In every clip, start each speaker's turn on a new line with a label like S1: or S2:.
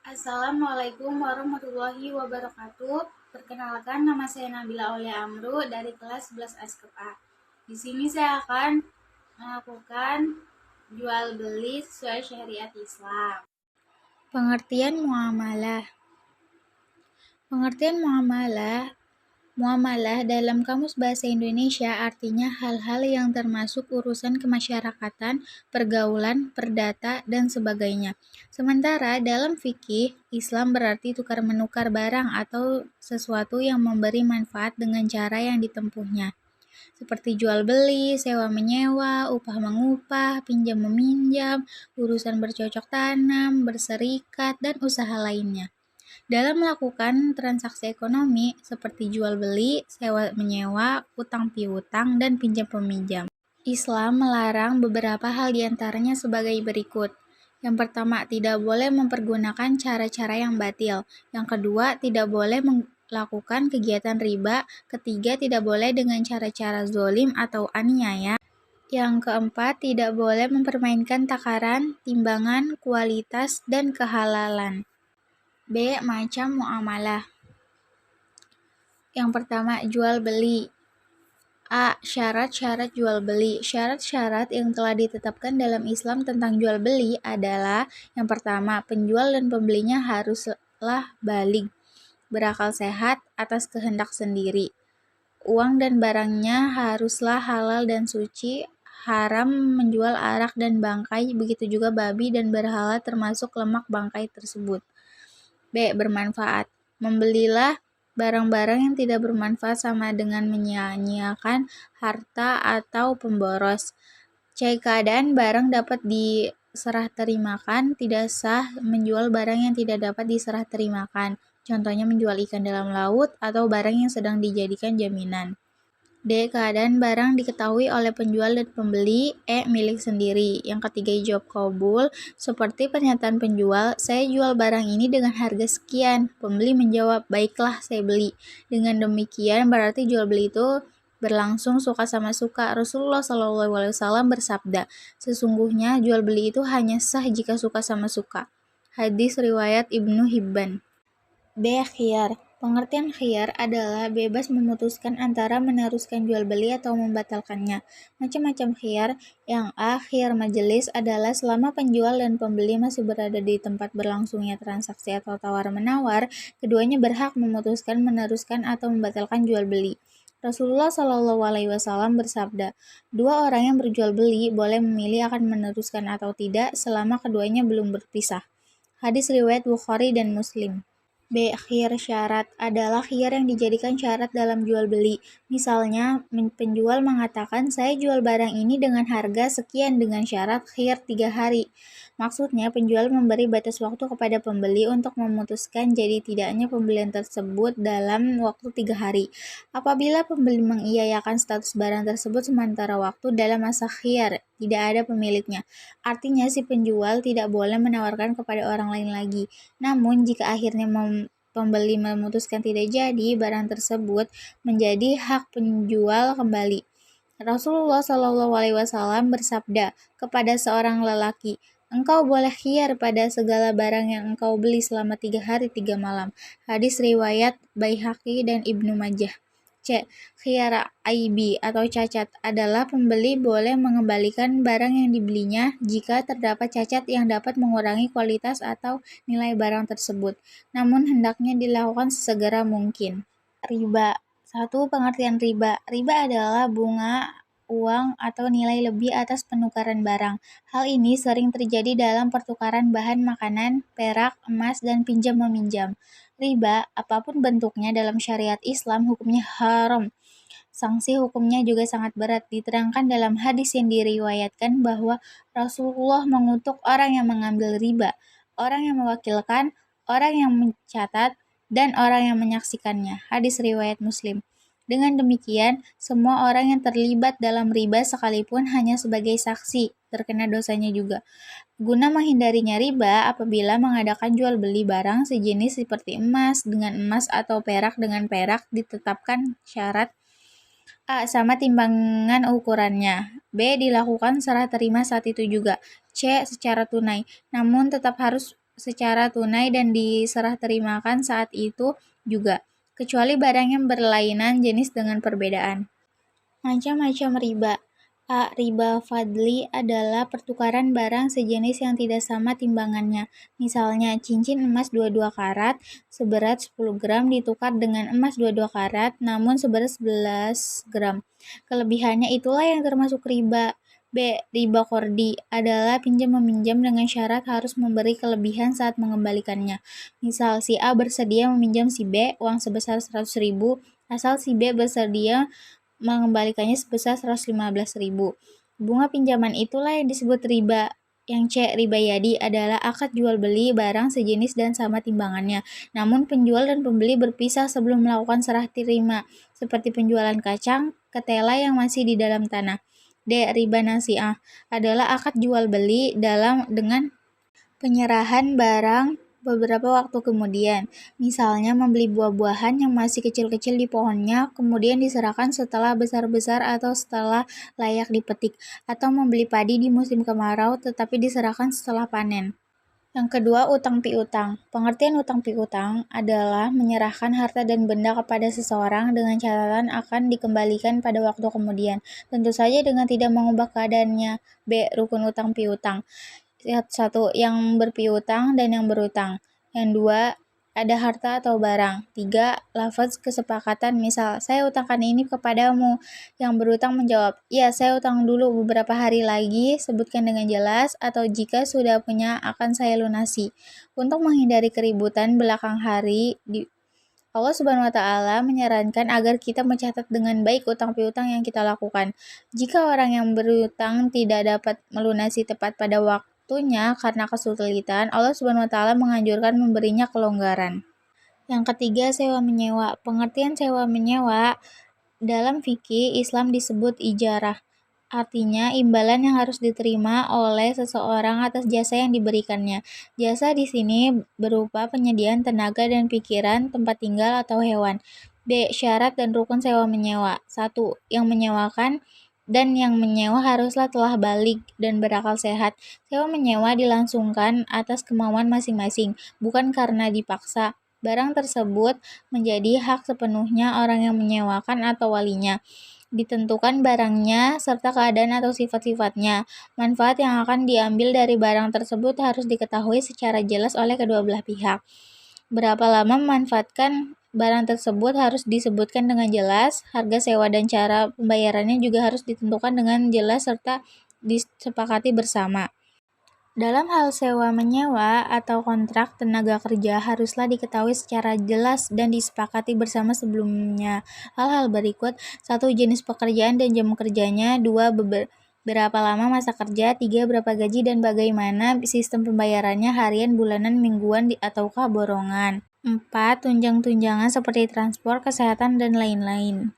S1: Assalamualaikum warahmatullahi wabarakatuh. Perkenalkan, nama saya Nabila Aulia Amru dari kelas 11 Askep A. Di sini saya akan melakukan jual beli sesuai syariat Islam. Pengertian muamalah. Pengertian muamalah dalam Kamus Bahasa Indonesia artinya hal-hal yang termasuk urusan kemasyarakatan, pergaulan, perdata, dan sebagainya. Sementara dalam fikih, Islam berarti tukar-menukar barang atau sesuatu yang memberi manfaat dengan cara yang ditempuhnya. Seperti jual beli, sewa menyewa, upah mengupah, pinjam meminjam, urusan bercocok tanam, berserikat, dan usaha lainnya. Dalam melakukan transaksi ekonomi seperti jual beli, sewa menyewa, utang piutang, dan pinjam peminjam, Islam melarang beberapa hal diantaranya sebagai berikut. Yang pertama, tidak boleh mempergunakan cara-cara yang batil. Yang kedua, tidak boleh melakukan kegiatan riba. Ketiga, tidak boleh dengan cara-cara zolim atau aniaya. Yang keempat, tidak boleh mempermainkan takaran, timbangan, kualitas, dan kehalalan. B. Macam muamalah. Yang pertama, jual beli. A. Syarat-syarat jual beli. Syarat-syarat yang telah ditetapkan dalam Islam tentang jual beli adalah: yang pertama, penjual dan pembelinya haruslah baligh, berakal sehat atas kehendak sendiri. Uang dan barangnya haruslah halal dan suci. Haram menjual arak dan bangkai, begitu juga babi dan berhala termasuk lemak bangkai tersebut. B. Bermanfaat. Membelilah barang-barang yang tidak bermanfaat sama dengan menyia-nyiakan harta atau pemboros. C. Keadaan barang dapat diserah terimakan, tidak sah menjual barang yang tidak dapat diserah terimakan. Contohnya menjual ikan dalam laut atau barang yang sedang dijadikan jaminan. D. Keadaan barang diketahui oleh penjual dan pembeli. E. Milik sendiri. Yang ketiga, jawab qabul. Seperti pernyataan penjual, saya jual barang ini dengan harga sekian. Pembeli menjawab, baiklah, saya beli. Dengan demikian berarti jual beli itu berlangsung suka sama suka. Rasulullah SAW bersabda, sesungguhnya jual beli itu hanya sah jika suka sama suka. Hadis riwayat Ibnu Hibban. B. Khiyar. Pengertian khiyar adalah bebas memutuskan antara meneruskan jual beli atau membatalkannya. Macam-macam khiyar. Yang A. Khiyar majelis adalah selama penjual dan pembeli masih berada di tempat berlangsungnya transaksi atau tawar-menawar, keduanya berhak memutuskan meneruskan atau membatalkan jual beli. Rasulullah SAW bersabda, dua orang yang berjual beli boleh memilih akan meneruskan atau tidak selama keduanya belum berpisah. Hadis riwayat Bukhari dan Muslim. B. Khiyar syarat adalah khiyar yang dijadikan syarat dalam jual beli. Misalnya, penjual mengatakan, saya jual barang ini dengan harga sekian dengan syarat khiyar 3 hari. Maksudnya, penjual memberi batas waktu kepada pembeli untuk memutuskan jadi tidaknya pembelian tersebut dalam waktu 3 hari. Apabila pembeli mengiyakan status barang tersebut sementara waktu dalam masa khiyar, tidak ada pemiliknya. Artinya, si penjual tidak boleh menawarkan kepada orang lain lagi. Namun, jika akhirnya pembeli memutuskan tidak jadi, barang tersebut menjadi hak penjual kembali. Rasulullah SAW bersabda kepada seorang lelaki, engkau boleh khiyar pada segala barang yang engkau beli selama 3 hari 3 malam. Hadis riwayat Baihaqi dan Ibnu Majah. C. Khiyar aibi atau cacat adalah pembeli boleh mengembalikan barang yang dibelinya jika terdapat cacat yang dapat mengurangi kualitas atau nilai barang tersebut, namun hendaknya dilakukan sesegera mungkin. Riba. 1. Pengertian riba. Riba adalah bunga uang atau nilai lebih atas penukaran barang. Hal ini sering terjadi dalam pertukaran bahan makanan, perak, emas, dan pinjam-meminjam. Riba, apapun bentuknya dalam syariat Islam, hukumnya haram. Sanksi hukumnya juga sangat berat. Diterangkan dalam hadis yang diriwayatkan bahwa Rasulullah mengutuk orang yang mengambil riba, orang yang mewakilkan, orang yang mencatat, dan orang yang menyaksikannya. Hadis riwayat Muslim. Dengan demikian, semua orang yang terlibat dalam riba sekalipun hanya sebagai saksi, terkena dosanya juga. Guna menghindarinya riba, apabila mengadakan jual beli barang sejenis seperti emas dengan emas atau perak dengan perak, ditetapkan syarat: A. Sama timbangan ukurannya. B. Dilakukan serah terima saat itu juga. C. Secara tunai, namun tetap harus secara tunai dan diserah terimakan saat itu juga, kecuali barang yang berlainan jenis dengan perbedaan. Macam-macam riba. A. Riba fadli adalah pertukaran barang sejenis yang tidak sama timbangannya. Misalnya, cincin emas 22 karat seberat 10 gram ditukar dengan emas 22 karat namun seberat 11 gram. Kelebihannya itulah yang termasuk riba. B. Riba kordi adalah pinjam-meminjam dengan syarat harus memberi kelebihan saat mengembalikannya. Misal, si A bersedia meminjam si B uang sebesar 100.000 asal si B bersedia mengembalikannya sebesar 115.000. Bunga pinjaman itulah yang disebut riba. Yang C. Riba yadi adalah akad jual beli barang sejenis dan sama timbangannya, namun penjual dan pembeli berpisah sebelum melakukan serah terima, seperti penjualan kacang, ketela yang masih di dalam tanah. D. Riba nasi'ah adalah akad jual beli dengan penyerahan barang beberapa waktu kemudian. Misalnya membeli buah-buahan yang masih kecil-kecil di pohonnya, kemudian diserahkan setelah besar-besar atau setelah layak dipetik, atau membeli padi di musim kemarau tetapi diserahkan setelah panen. Yang kedua, utang piutang. Pengertian utang piutang adalah menyerahkan harta dan benda kepada seseorang dengan catatan akan dikembalikan pada waktu kemudian, tentu saja dengan tidak mengubah keadaannya. B. Rukun utang piutang. Satu, yang berpiutang dan yang berutang. Yang dua, ada harta atau barang. Tiga, lafaz kesepakatan, misal, saya utangkan ini kepadamu. Yang berutang menjawab, ya saya utang dulu beberapa hari lagi, sebutkan dengan jelas, atau jika sudah punya akan saya lunasi. Untuk menghindari keributan belakang hari, Allah Subhanahu wa Ta'ala menyarankan agar kita mencatat dengan baik utang piutang yang kita lakukan. Jika orang yang berutang tidak dapat melunasi tepat pada waktunya karena kesulitan, Allah Subhanahu wa Ta'ala menganjurkan memberinya kelonggaran. Yang ketiga, sewa menyewa. Pengertian sewa menyewa dalam fikih Islam disebut ijarah. Artinya, imbalan yang harus diterima oleh seseorang atas jasa yang diberikannya. Jasa di sini berupa penyediaan tenaga dan pikiran, tempat tinggal, atau hewan. B. Syarat dan rukun sewa menyewa. 1. Yang menyewakan dan yang menyewa haruslah telah balik dan berakal sehat. Sewa menyewa dilangsungkan atas kemauan masing-masing, bukan karena dipaksa. Barang tersebut menjadi hak sepenuhnya orang yang menyewakan atau walinya. Ditentukan barangnya serta keadaan atau sifat-sifatnya. Manfaat yang akan diambil dari barang tersebut harus diketahui secara jelas oleh kedua belah pihak. Berapa lama memanfaatkan barang tersebut harus disebutkan dengan jelas. Harga sewa dan cara pembayarannya juga harus ditentukan dengan jelas serta disepakati bersama. Dalam hal sewa-menyewa atau kontrak tenaga kerja haruslah diketahui secara jelas dan disepakati bersama sebelumnya. Hal-hal berikut: 1. Jenis pekerjaan dan jam kerjanya. 2. Berapa lama masa kerja. 3. Berapa gaji dan bagaimana sistem pembayarannya, harian, bulanan, mingguan, ataukah borongan. 4. Tunjang-tunjangan seperti transport, kesehatan, dan lain-lain.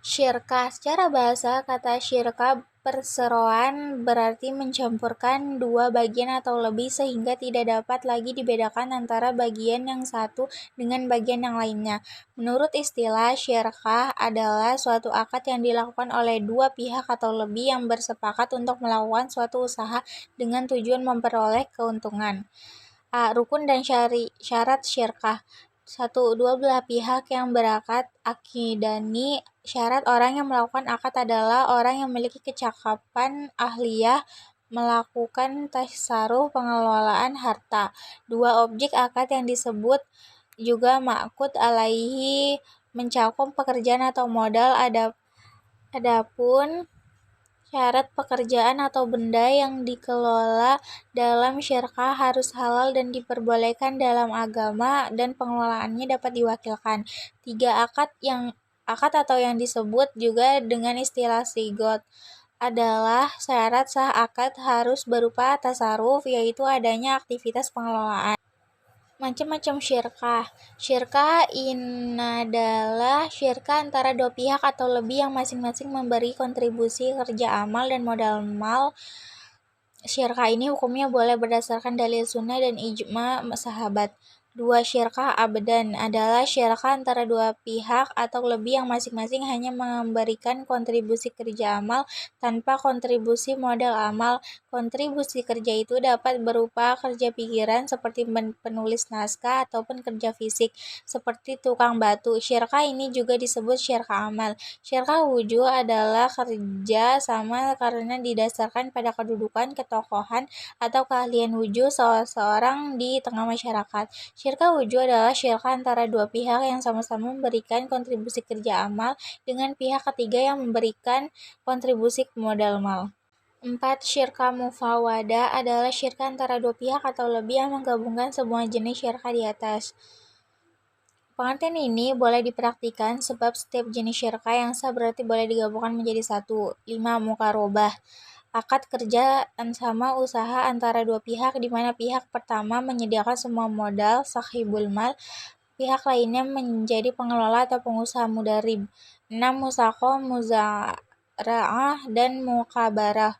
S1: Syirkah. Secara bahasa, kata syirkah perseroan berarti mencampurkan dua bagian atau lebih sehingga tidak dapat lagi dibedakan antara bagian yang satu dengan bagian yang lainnya. Menurut istilah, syirkah adalah suatu akad yang dilakukan oleh dua pihak atau lebih yang bersepakat untuk melakukan suatu usaha dengan tujuan memperoleh keuntungan. A. Rukun dan syarat syirkah. 1. Dua belah pihak yang berakad akidani. Syarat orang yang melakukan akad adalah orang yang memiliki kecakapan ahliyah melakukan tasarruf pengelolaan harta. 2. Objek akad yang disebut juga ma'qud alaihi mencakup pekerjaan atau modal. Adapun syarat pekerjaan atau benda yang dikelola dalam syirkah harus halal dan diperbolehkan dalam agama dan pengelolaannya dapat diwakilkan. 3. Akad atau yang disebut juga dengan istilah sigot adalah syarat sah akad harus berupa tasarruf, yaitu adanya aktivitas pengelolaan. Macam-macam syirkah. Syirkah adalah syirkah antara dua pihak atau lebih yang masing-masing memberi kontribusi kerja amal dan modal mal. Syirkah ini hukumnya boleh berdasarkan dalil sunnah dan ijma sahabat. Dua syirkah abadan adalah syirkah antara dua pihak atau lebih yang masing-masing hanya memberikan kontribusi kerja amal tanpa kontribusi modal amal. Kontribusi kerja itu dapat berupa kerja pikiran seperti penulis naskah ataupun kerja fisik seperti tukang batu. Syirkah ini juga disebut syirkah amal. Syirkah wujud adalah kerja sama karena didasarkan pada kedudukan, ketokohan, atau keahlian wujud seseorang di tengah masyarakat. Syirkah wujud adalah syirkah antara dua pihak yang sama-sama memberikan kontribusi kerja amal dengan pihak ketiga yang memberikan kontribusi modal mal. 4. Syirkah mufawadah adalah syirkah antara dua pihak atau lebih yang menggabungkan semua jenis syirkah di atas. Pengertian ini boleh dipraktikkan sebab setiap jenis syirkah yang sah berarti boleh digabungkan menjadi satu. 5. Mukarobah akad kerja sama usaha antara dua pihak di mana pihak pertama menyediakan semua modal sahibul mal, pihak lainnya menjadi pengelola atau pengusaha mudarib. 6. Musaqah, muzara'ah, dan mukabarah.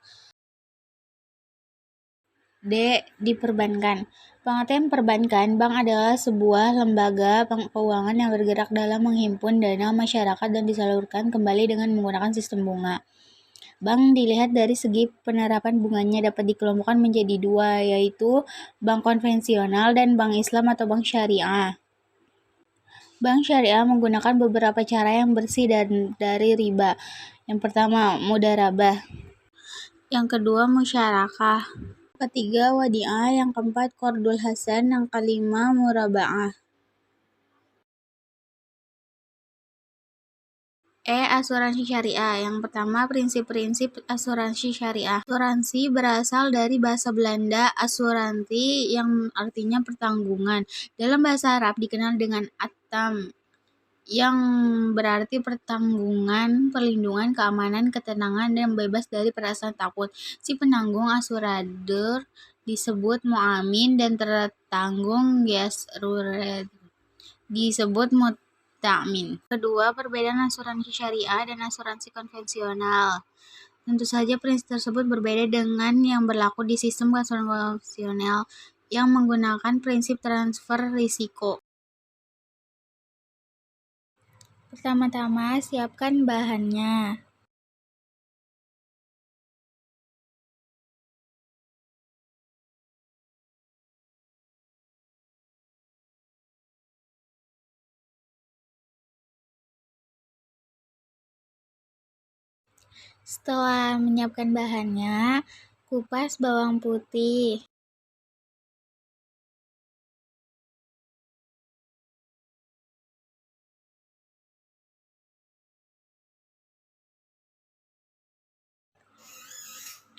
S1: D. Diperbankan. Pengertian perbankan, bank adalah sebuah lembaga keuangan yang bergerak dalam menghimpun dana masyarakat dan disalurkan kembali dengan menggunakan sistem bunga. Bank dilihat dari segi penerapan bunganya dapat dikelompokkan menjadi dua, yaitu bank konvensional dan bank Islam atau bank syariah. Bank syariah menggunakan beberapa cara yang bersih dari riba. Yang pertama, mudarabah. Yang kedua, musyarakah. Ketiga, wadi'ah. Yang keempat, qardul hasan. Yang kelima, muraba'ah. Asuransi syariah. Yang pertama, prinsip-prinsip asuransi syariah. Asuransi berasal dari bahasa Belanda asuransi yang artinya pertanggungan. Dalam bahasa Arab dikenal dengan atam yang berarti pertanggungan, perlindungan, keamanan, ketenangan, dan bebas dari perasaan takut. Si penanggung asuradur disebut mu'amin dan tertanggung yasrured disebut muta'min. Kedua, perbedaan asuransi syariah dan asuransi konvensional. Tentu saja prinsip tersebut berbeda dengan yang berlaku di sistem asuransi konvensional yang menggunakan prinsip transfer risiko. Pertama-tama, siapkan bahannya. Setelah menyiapkan bahannya, kupas bawang putih.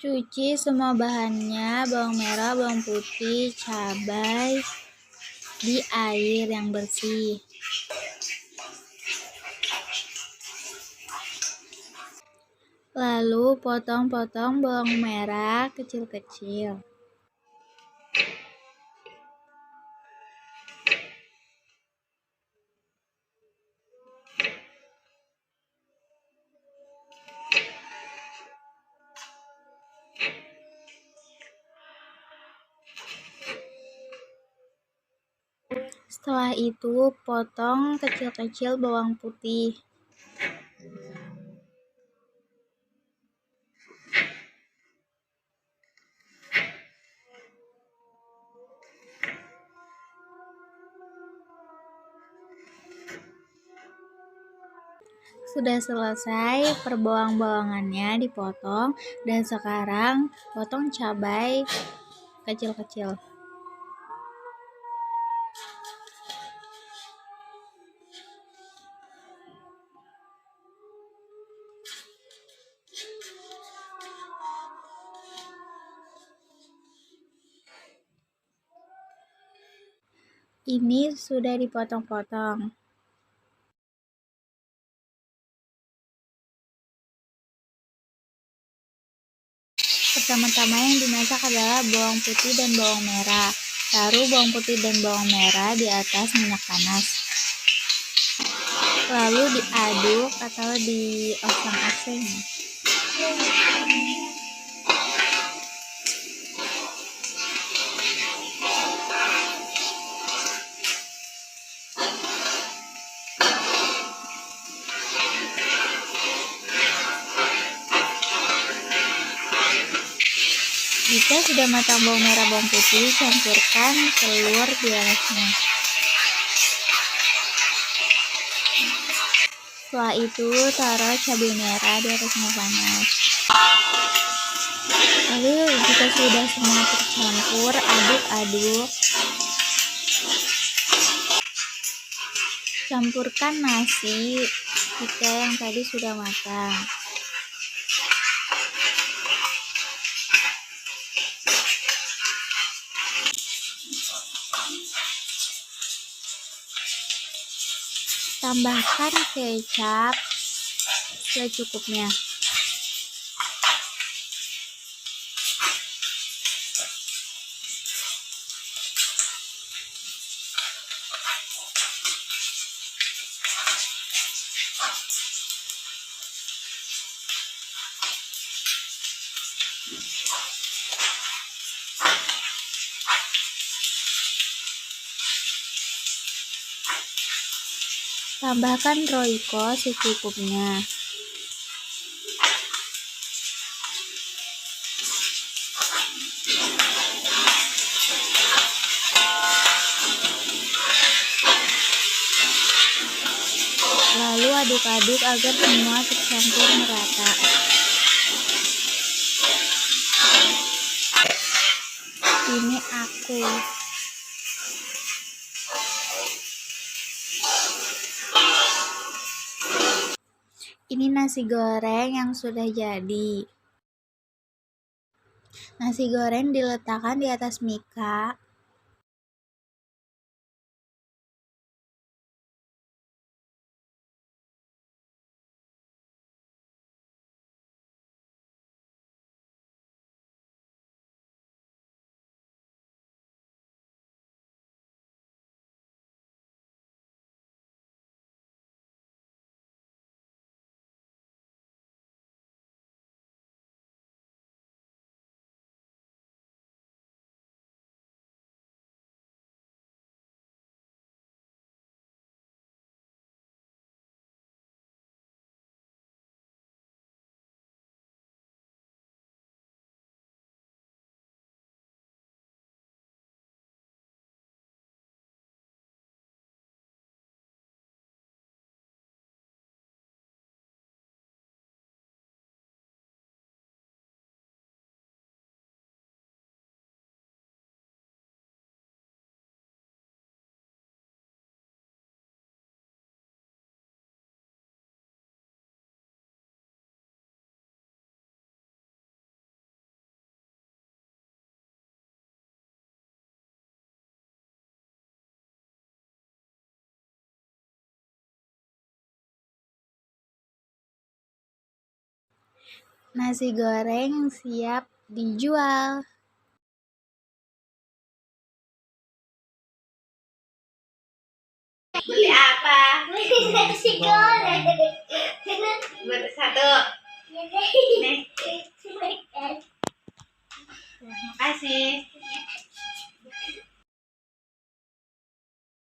S1: Cuci semua bahannya, bawang merah, bawang putih, cabai, di air yang bersih. Lalu potong-potong bawang merah kecil-kecil. Setelah itu, potong kecil-kecil bawang putih. Sudah selesai, perbawang-bawangannya dipotong, dan sekarang potong cabai kecil-kecil. Ini sudah dipotong-potong. Pertama-tama yang dimasak adalah bawang putih dan bawang merah. Taruh bawang putih dan bawang merah di atas minyak panas. Lalu diaduk atau dioseng-oseng. sudah matang bawang merah bawang putih, campurkan telur di atasnya. Setelah itu taruh cabai merah di atasnya panas. Lalu jika sudah semua tercampur, aduk-aduk. Campurkan nasi kita yang tadi sudah matang. Tambahkan kecap secukupnya. Tambahkan roiko secukupnya. Lalu aduk-aduk agar semua tercampur merata. Ini aku. Ini nasi goreng yang sudah jadi. Nasi goreng diletakkan di atas mika. Nasi goreng siap dijual. Beli apa? Beli nasi goreng. Satu.